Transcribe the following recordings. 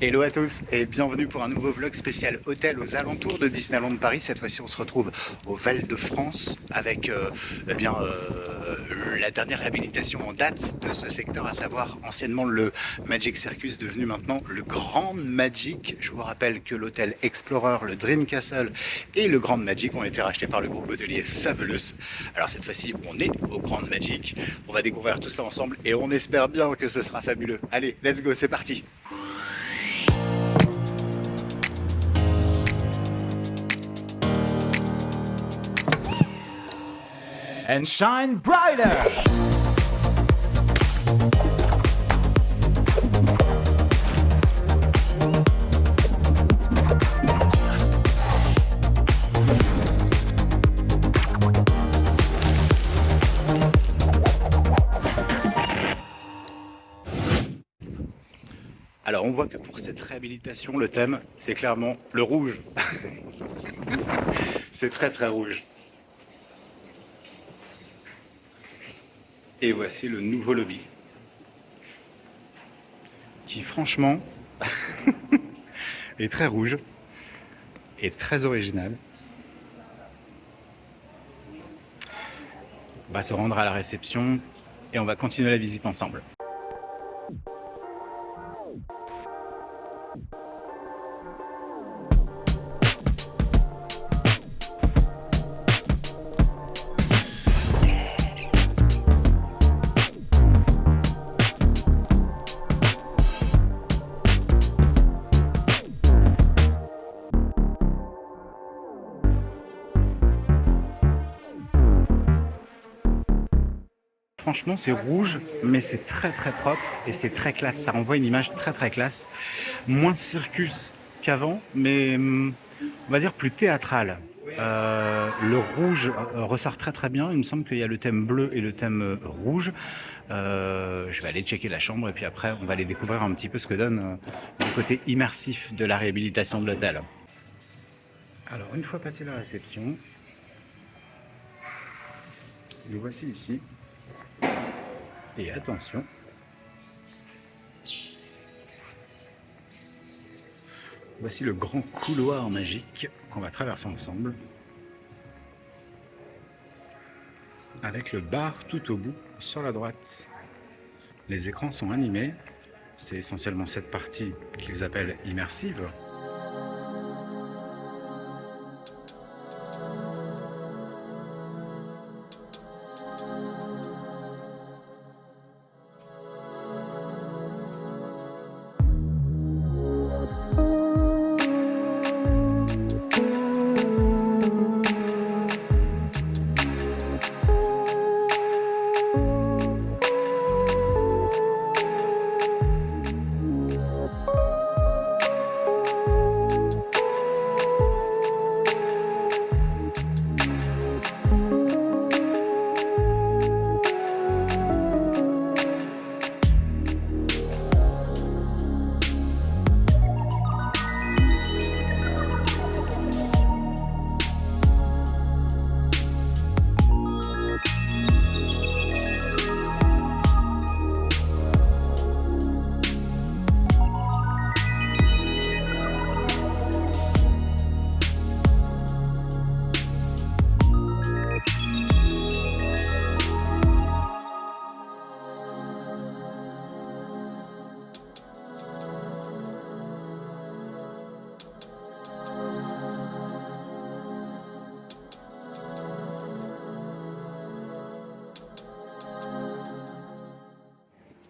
Hello à tous et bienvenue pour un nouveau vlog spécial hôtel aux alentours de Disneyland Paris. Cette fois-ci, on se retrouve au Val-de-France avec la dernière réhabilitation en date de ce secteur, à savoir anciennement le Magic Circus, devenu maintenant le Grand Magic. Je vous rappelle que l'hôtel Explorer, le Dream Castle et le Grand Magic ont été rachetés par le groupe hôtelier Fabulous. Alors cette fois-ci, on est au Grand Magic. On va découvrir tout ça ensemble et on espère bien que ce sera fabuleux. Allez, let's go, c'est parti! And shine brighter! Alors on voit que pour cette réhabilitation, le thème, c'est clairement le rouge. C'est très très rouge. Et voici le nouveau lobby, qui franchement est très rouge et très original. On va se rendre à la réception et on va continuer la visite ensemble. Franchement, c'est rouge, mais c'est très très propre et c'est très classe. Ça renvoie une image très très classe. Moins circus qu'avant, mais on va dire plus théâtral. Le rouge ressort très très bien. Il me semble qu'il y a le thème bleu et le thème rouge. Je vais aller checker la chambre et puis après, on va aller découvrir un petit peu ce que donne le côté immersif de la réhabilitation de l'hôtel. Alors, une fois passé la réception, nous voici ici. Et attention, voici le grand couloir magique qu'on va traverser ensemble, avec le bar tout au bout sur la droite. Les écrans sont animés, c'est essentiellement cette partie qu'ils appellent immersive.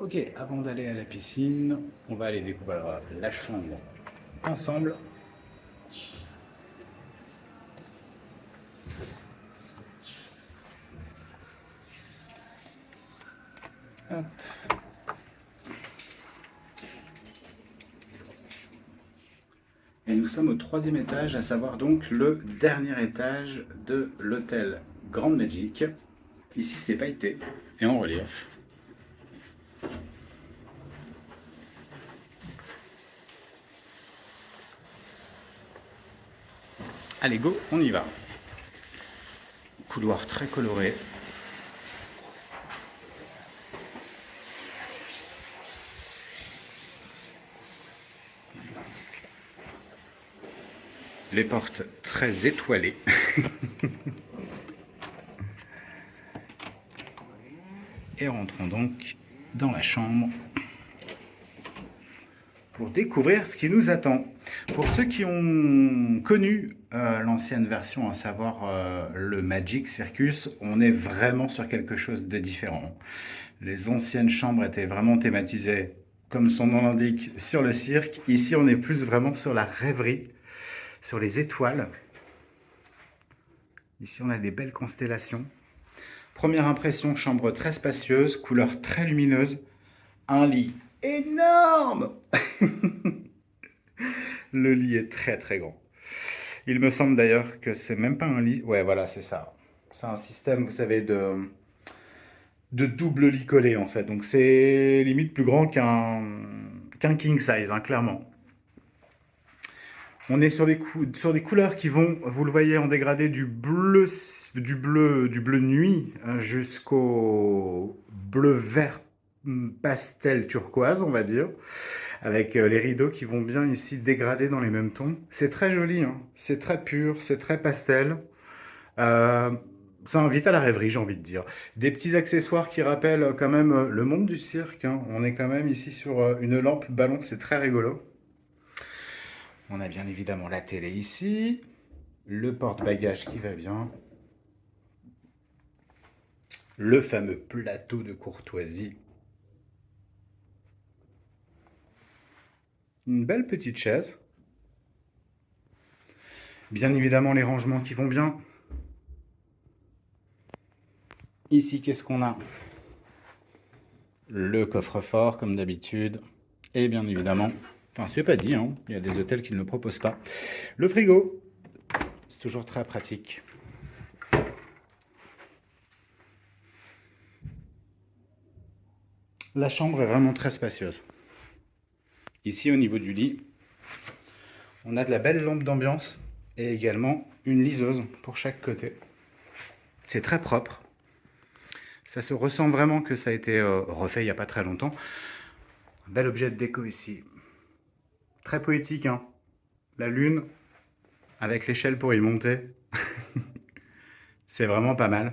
Ok, avant d'aller à la piscine, on va aller découvrir la chambre ensemble. Hop. Et nous sommes au 3e étage, à savoir donc le dernier étage de l'hôtel Grand Magic. Ici c'est pailleté et en relief. Allez go, on y va. Couloir très coloré. Les portes très étoilées. Et rentrons donc dans la chambre pour découvrir ce qui nous attend. Pour ceux qui ont connu l'ancienne version, à savoir le Magic Circus, on est vraiment sur quelque chose de différent. Les anciennes chambres étaient vraiment thématisées, comme son nom l'indique, sur le cirque. Ici, on est plus vraiment sur la rêverie, sur les étoiles. Ici, on a des belles constellations. Première impression, chambre très spacieuse, couleur très lumineuse, un lit énorme. Le lit est très très grand. Il me semble d'ailleurs que c'est même pas un lit. Ouais, voilà, c'est ça. C'est un système, vous savez, de double lit collé en fait. Donc c'est limite plus grand qu'un king size, hein, clairement. On est sur des couleurs qui vont, vous le voyez, en dégradé du bleu nuit jusqu'au bleu vert pastel turquoise, on va dire, avec les rideaux qui vont bien ici dégrader dans les mêmes tons. C'est très joli, hein. C'est très pur, c'est très pastel. Euh, Ça invite à la rêverie, j'ai envie de dire. Des petits accessoires qui rappellent quand même le monde du cirque, hein. On est quand même ici sur une lampe ballon, c'est très rigolo. On a bien évidemment la télé ici, le porte-bagages qui va bien, le fameux plateau de courtoisie, une belle petite chaise, bien évidemment les rangements qui vont bien. Ici, qu'est-ce qu'on a? Le coffre-fort, comme d'habitude, et bien évidemment, enfin c'est pas dit, hein, il y a des hôtels qui ne le proposent pas, le frigo, c'est toujours très pratique. La chambre est vraiment très spacieuse. Ici, au niveau du lit, on a de la belle lampe d'ambiance et également une liseuse pour chaque côté. C'est très propre. Ça se ressent vraiment que ça a été refait il n'y a pas très longtemps. Un bel objet de déco ici. Très poétique, hein. La lune, avec l'échelle pour y monter. C'est vraiment pas mal.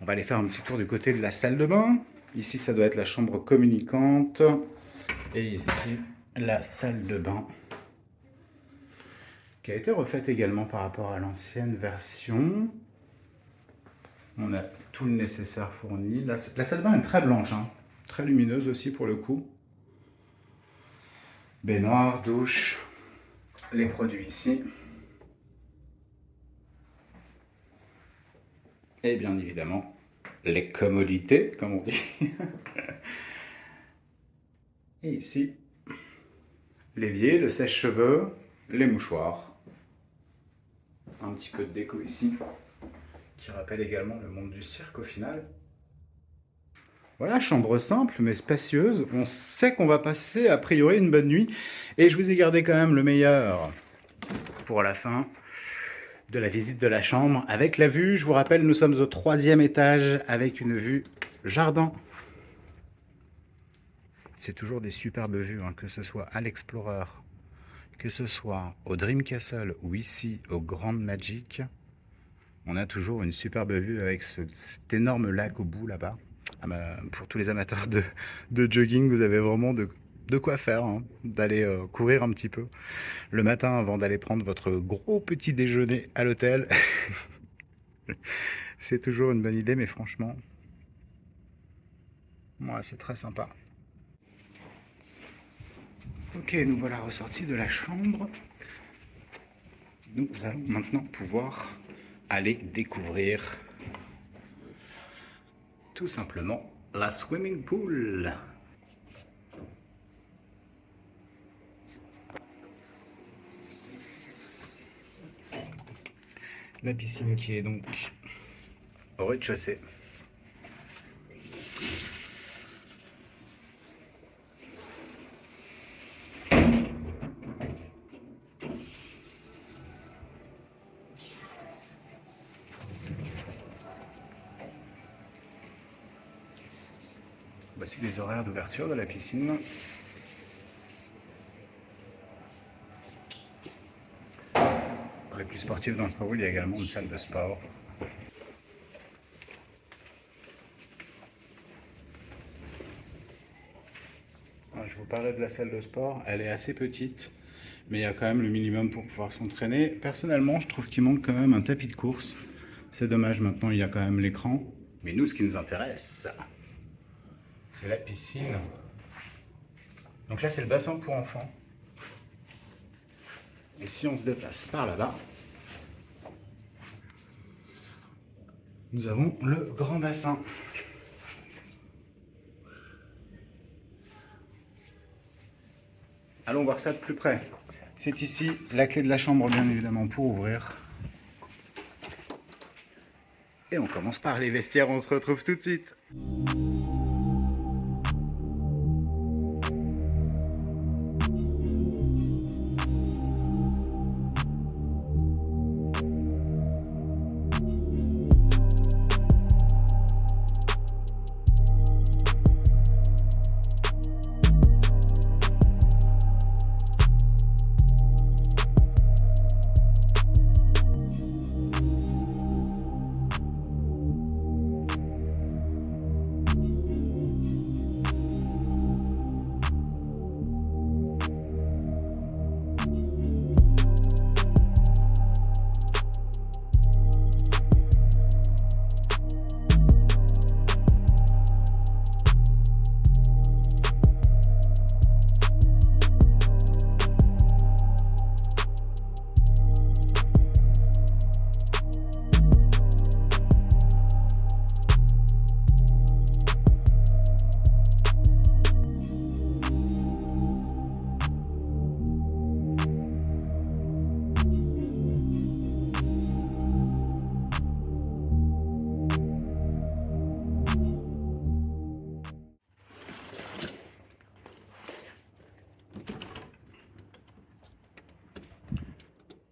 On va aller faire un petit tour du côté de la salle de bain. Ici, ça doit être la chambre communicante. Et ici, la salle de bain, qui a été refaite également par rapport à l'ancienne version. On a tout le nécessaire fourni. La salle de bain est très blanche, hein. Très lumineuse aussi pour le coup. Baignoire, douche, les produits ici. Et bien évidemment, les commodités, comme on dit. Et ici, l'évier, le sèche-cheveux, les mouchoirs. Un petit peu de déco ici, qui rappelle également le monde du cirque au final. Voilà, chambre simple mais spacieuse. On sait qu'on va passer a priori une bonne nuit. Et je vous ai gardé quand même le meilleur pour la fin de la visite de la chambre. Avec la vue, je vous rappelle, nous sommes au 3e étage avec une vue jardin. C'est toujours des superbes vues, hein, que ce soit à l'Explorer, que ce soit au Dream Castle ou ici au Grand Magic. On a toujours une superbe vue avec cet énorme lac au bout là-bas. Pour tous les amateurs de jogging, vous avez vraiment de quoi faire, hein, d'aller courir un petit peu le matin avant d'aller prendre votre gros petit déjeuner à l'hôtel. C'est toujours une bonne idée, mais franchement, ouais, c'est très sympa. Ok, nous voilà ressortis de la chambre. Nous allons maintenant pouvoir aller découvrir tout simplement la swimming pool. La piscine qui est donc au rez-de-chaussée. Voici les horaires d'ouverture de la piscine. les plus sportifs d'entre vous, il y a également une salle de sport. Alors, je vous parlais de la salle de sport, elle est assez petite, mais il y a quand même le minimum pour pouvoir s'entraîner. Personnellement, je trouve qu'il manque quand même un tapis de course. C'est dommage, maintenant il y a quand même l'écran. Mais nous, ce qui nous intéresse, c'est la piscine. Donc là, c'est le bassin pour enfants. Et si on se déplace par là-bas, nous avons le grand bassin. Allons voir ça de plus près. C'est ici la clé de la chambre, bien évidemment, pour ouvrir. Et on commence par les vestiaires, on se retrouve tout de suite.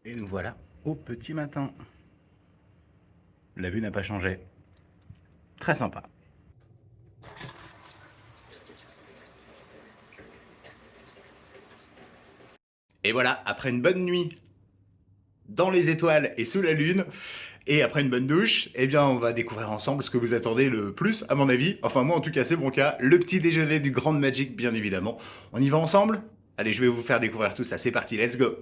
Et nous voilà au petit matin. La vue n'a pas changé. Très sympa. Et voilà, après une bonne nuit dans les étoiles et sous la lune, et après une bonne douche, eh bien on va découvrir ensemble ce que vous attendez le plus, à mon avis. Enfin moi en tout cas c'est mon cas, le petit déjeuner du Grand Magic bien évidemment. On y va ensemble? Allez, je vais vous faire découvrir tout ça, c'est parti, let's go!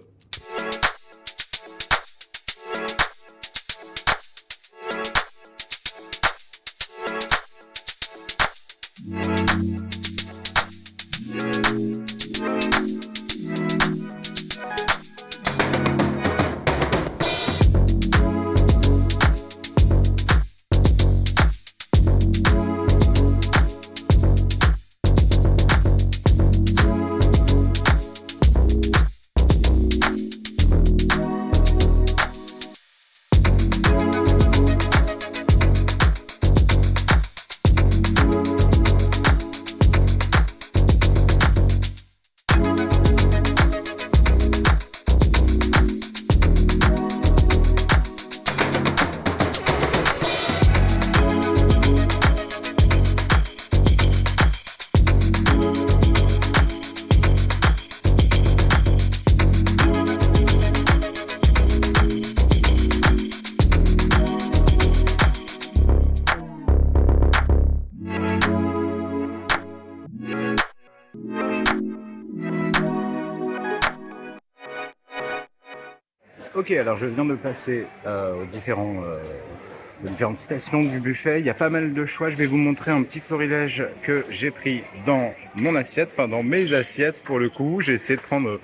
Ok, alors je viens de passer aux différentes stations du buffet. Il y a pas mal de choix. Je vais vous montrer un petit florilège que j'ai pris dans mon assiette, enfin dans mes assiettes pour le coup. J'ai essayé de prendre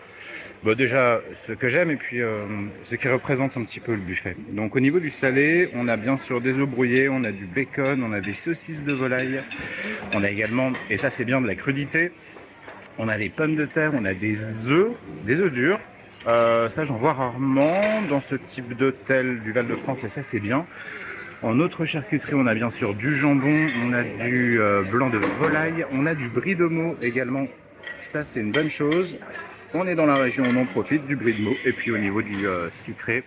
déjà ce que j'aime et puis ce qui représente un petit peu le buffet. Donc au niveau du salé, on a bien sûr des œufs brouillés, on a du bacon, on a des saucisses de volaille. On a également, et ça c'est bien, de la crudité. On a des pommes de terre, on a des œufs durs. Ça j'en vois rarement dans ce type d'hôtel du Val-de-France et ça c'est bien. En autre charcuterie, on a bien sûr du jambon, on a du blanc de volaille, on a du brie de meaux également. Ça c'est une bonne chose. On est dans la région, on en profite du brie de meaux. Et puis au niveau du sucré,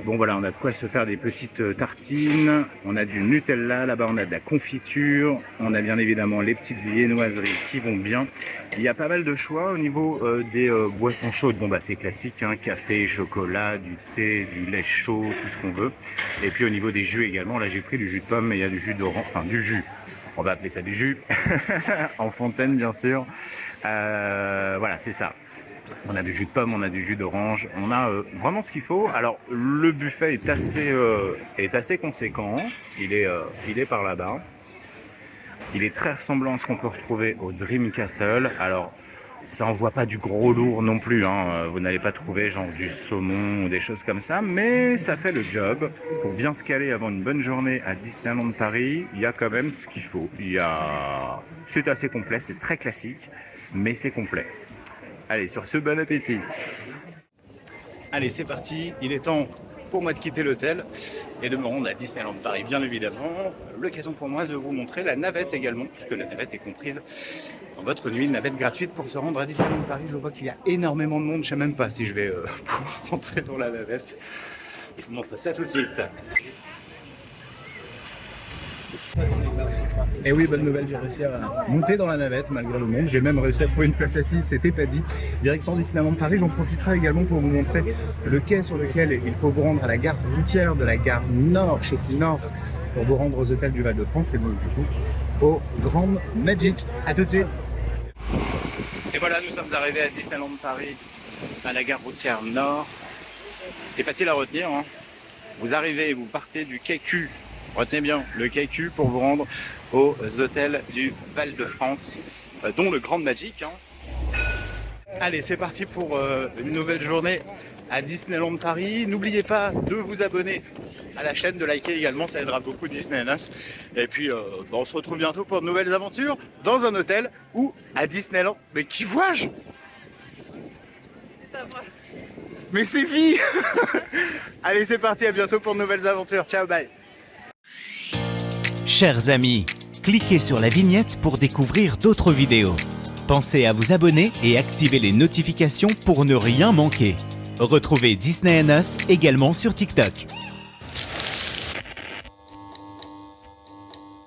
Bon voilà, on a de quoi se faire des petites tartines, on a du Nutella, là-bas on a de la confiture, on a bien évidemment les petites viennoiseries qui vont bien. Il y a pas mal de choix au niveau des boissons chaudes. Bon bah c'est classique, hein, café, chocolat, du thé, du lait chaud, tout ce qu'on veut. Et puis au niveau des jus également, là j'ai pris du jus de pomme, mais il y a du jus d'orange, enfin du jus. On va appeler ça du jus, en fontaine bien sûr. Voilà, c'est ça. On a du jus de pomme, on a du jus d'orange, on a vraiment ce qu'il faut. Alors le buffet est assez conséquent, il est par là-bas. Il est très ressemblant à ce qu'on peut retrouver au Dream Castle. Alors ça envoie pas du gros lourd non plus, hein. Vous n'allez pas trouver genre du saumon ou des choses comme ça, mais ça fait le job. Pour bien se caler avant une bonne journée à Disneyland Paris, il y a quand même ce qu'il faut. C'est assez complet, c'est très classique, mais c'est complet. Allez, sur ce, bon appétit. Allez, c'est parti. Il est temps pour moi de quitter l'hôtel et de me rendre à Disneyland Paris, bien évidemment. L'occasion pour moi de vous montrer la navette également, puisque la navette est comprise dans votre nuit, une navette gratuite pour se rendre à Disneyland Paris. Je vois qu'il y a énormément de monde. Je ne sais même pas si je vais pouvoir rentrer dans la navette. Je vous montre ça tout de suite. Et oui, bonne nouvelle, j'ai réussi à monter dans la navette malgré le monde. J'ai même réussi à trouver une place assise, c'était pas dit. Direction Disneyland Paris, j'en profiterai également pour vous montrer le quai sur lequel il faut vous rendre à la gare routière de la gare Nord, chez Sinor, pour vous rendre aux hôtels du Val-de-France et donc du coup au Grand Magic. A tout de suite. Et voilà, nous sommes arrivés à Disneyland Paris, à la gare routière Nord. C'est facile à retenir, hein. Vous arrivez et vous partez du quai Q. Retenez bien le quai Q pour vous rendre aux hôtels du Val-de-France, dont le Grand Magic, hein. Allez, c'est parti pour une nouvelle journée à Disneyland Paris. N'oubliez pas de vous abonner à la chaîne, de liker également, ça aidera beaucoup Disney & Us. Et puis, on se retrouve bientôt pour de nouvelles aventures dans un hôtel ou à Disneyland. Mais qui vois-je? Mais c'est vie. Allez, c'est parti, à bientôt pour de nouvelles aventures. Ciao, bye. Chers amis, cliquez sur la vignette pour découvrir d'autres vidéos. Pensez à vous abonner et activer les notifications pour ne rien manquer. Retrouvez Disney & Us également sur TikTok.